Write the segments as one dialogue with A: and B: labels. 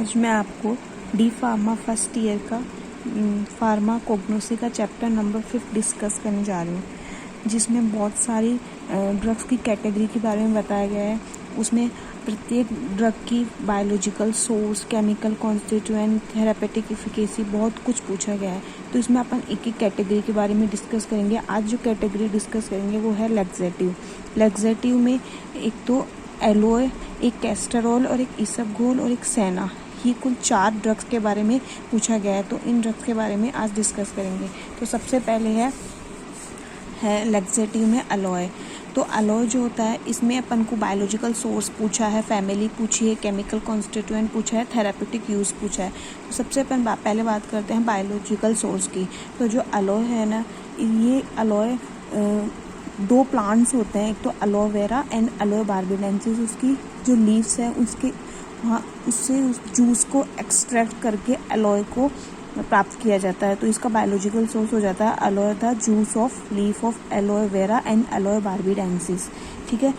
A: आज मैं आपको डी फार्मा फर्स्ट ईयर का फार्माकोग्नोसी का चैप्टर नंबर 5 डिस्कस करने जा रही हूँ, जिसमें बहुत सारी ड्रग्स की कैटेगरी के बारे में बताया गया है। उसमें प्रत्येक ड्रग की biological source, chemical constituent, therapeutic efficacy बहुत कुछ पूछा गया है। तो इसमें अपन एक एक कैटेगरी के बारे में डिस्कस करेंगे। आज जो कैटेगरी डिस्कस करेंगे वो है लैक्सेटिव। लैक्सेटिव में एक तो एलोए, एक कैस्टरॉल और एक इसबगोल और एक सेना, ये कुल 4 ड्रग्स के बारे में पूछा गया है। तो इन ड्रग्स के बारे में आज डिस्कस करेंगे। तो सबसे पहले है लैक्सेटिव में एलोए। तो एलोए जो होता है, इसमें अपन को बायोलॉजिकल सोर्स पूछा है, फैमिली पूछी है, केमिकल कॉन्स्टिट्यूएंट पूछा है, थेरापेटिक यूज़ पूछा है। तो सबसे अपन पहले बात करते हैं बायोलॉजिकल सोर्स की। तो जो एलोए है ना, ये एलोए 2 प्लांट्स होते हैं, एक तो एलोवेरा एंड एलोए बार्बाडेंसिस। उसकी जो लीव्स है उसके वहाँ उससे उस जूस को एक्सट्रैक्ट करके एलोए को प्राप्त किया जाता है। तो इसका बायोलॉजिकल सोर्स हो जाता है alloy the juice of leaf of aloe vera and alloy barbadensis. ठीक है।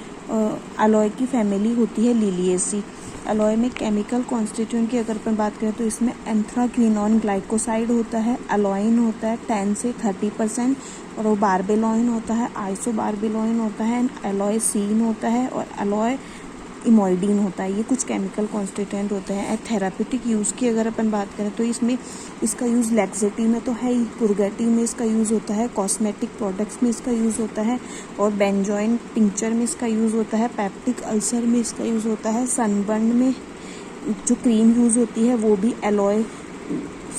A: एलोए की फैमिली होती है लिलिएसी। एलोए में केमिकल कॉन्स्टिट्यूएंट की अगर अपन बात करें तो इसमें एंथ्राक्विनोन ग्लाइकोसाइड होता है, एलोइन होता है 10 से 30%, और वो बारबेलोइन होता है, आइसोबारबेलोइन होता है, एलोएसीन होता है और एलोए इमोइडीन होता है। ये कुछ केमिकल कॉन्स्टिट्यूएंट होते हैं। थेरापेटिक यूज़ की अगर अपन बात करें तो इसमें इसका यूज़ लैक्सेटिव में तो है ही, पुर्गेटिव में इसका यूज़ होता है, कॉस्मेटिक प्रोडक्ट्स में इसका यूज़ होता है, और बेंजोइन टिंचर में इसका यूज़ होता है, पैप्टिक अल्सर में इसका यूज़ होता है, सनबर्न में जो क्रीम यूज़ होती है वो भी एलोए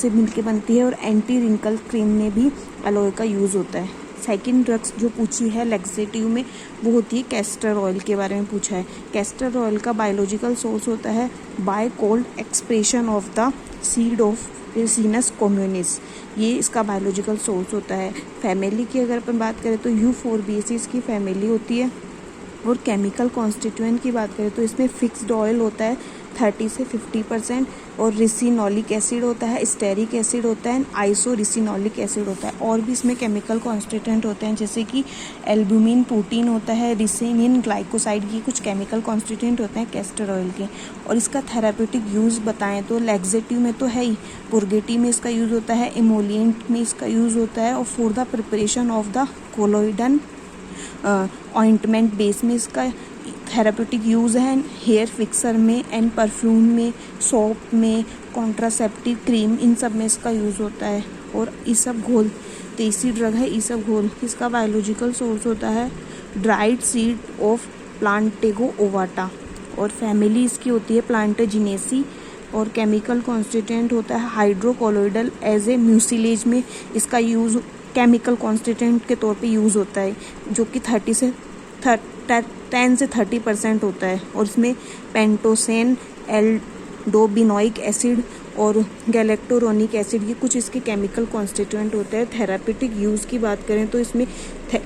A: से मिलके बनती है, और एंटी रिंकल क्रीम में भी एलोए का यूज़ होता है। सेकेंड ड्रग्स जो पूछी है लैक्सेटिव में वो होती है कैस्टर ऑयल के बारे में पूछा है। कैस्टर ऑयल का बायोलॉजिकल सोर्स होता है by cold expression of the seed of Ricinus communis. ये इसका बायोलॉजिकल सोर्स होता है। फैमिली की अगर अपन बात करें तो यूफोर्बिएसी की फैमिली होती है। और केमिकल कॉन्स्टिट्यूएंट की बात करें तो इसमें फिक्स्ड ऑयल होता है 30 से 50%, और रिसिनोलिक एसिड होता है, स्टेरिक एसिड होता है, आइसोरिसिनोलिक एसिड होता है। और भी इसमें केमिकल कॉन्स्टिट्यूएंट होते हैं, जैसे कि एल्ब्यूमिन प्रोटीन होता है, रिसिनिन ग्लाइकोसाइड की कुछ केमिकल कॉन्स्टिट्यूएंट होते हैं कैस्टर ऑयल के। और इसका थेरापेटिक यूज़ बताएं तो लैक्सेटिव में तो है ही, पुर्गेटिव में इसका यूज़ होता है, इमोलिएंट में इसका यूज़ होता है, और for the preparation of the colloidal ointment base में इसका थेरापेटिक यूज़ है, हेयर फिक्सर में एंड परफ्यूम में, सोप में, कॉन्ट्रासेप्टिव क्रीम, इन सब में इसका यूज़ होता है। और इसबगोल तीसरी ड्रग है इसबगोल। इसका बायोलॉजिकल सोर्स होता है dried seed of Plantago ovata, और फैमिली इसकी होती है प्लांटेजिनेसी, और केमिकल कॉन्स्टिट्यूएंट होता है हाइड्रोकोलोइडल। एज ए म्यूसिलेज में इसका यूज़ केमिकल कॉन्स्टिट्यूएंट के तौर पे यूज़ होता है, जो कि 10 से 30% होता है। और इसमें पेंटोसेन, एल्डोबिनोइक एसिड और गैलेक्टोरोनिक एसिड, ये कुछ इसके केमिकल कॉन्स्टिट्यूएंट होते हैं। थेरापेटिक यूज़ की बात करें तो इसमें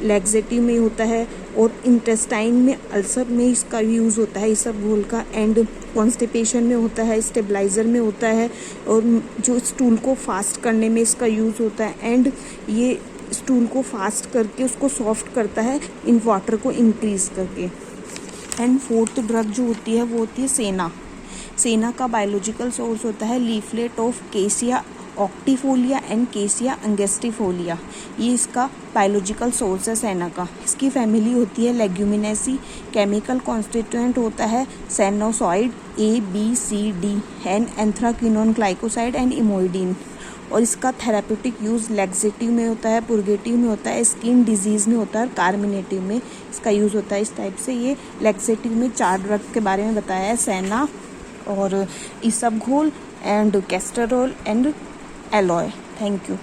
A: लैक्सेटिव में होता है, और इंटेस्टाइन में अल्सर में इसका यूज़ होता है इसबगोल का, एंड कॉन्स्टिपेशन में होता है, स्टेबलाइज़र में होता है, और जो स्टूल को फास्ट करने में इसका यूज़ होता है, एंड ये स्टूल को फास्ट करके उसको सॉफ्ट करता है इन वाटर को इंक्रीज करके। एंड फोर्थ ड्रग जो होती है वो होती है सेना। सेना का बायोलॉजिकल सोर्स होता है लीफलेट ऑफ केसिया ऑक्टीफोलिया एंड केसिया अंगेस्टिफोलिया। ये इसका बायोलॉजिकल सोर्स है सेना का। इसकी फैमिली होती है लेग्यूमिनेसी। केमिकल कॉन्स्टिट्यूएंट होता है sennoside ABCD and anthraquinone glycoside and emodin. और इसका थेरापेटिक यूज़ लैक्सेटिव में होता है, पुर्गेटिव में होता है, स्किन डिजीज़ में होता है, और कार्मिनेटिव में इसका यूज़ होता है। इस टाइप से ये लैक्सेटिव में 4 ड्रग के बारे में बताया है, सेना और इसबगोल and castor oil and aloe. Thank you.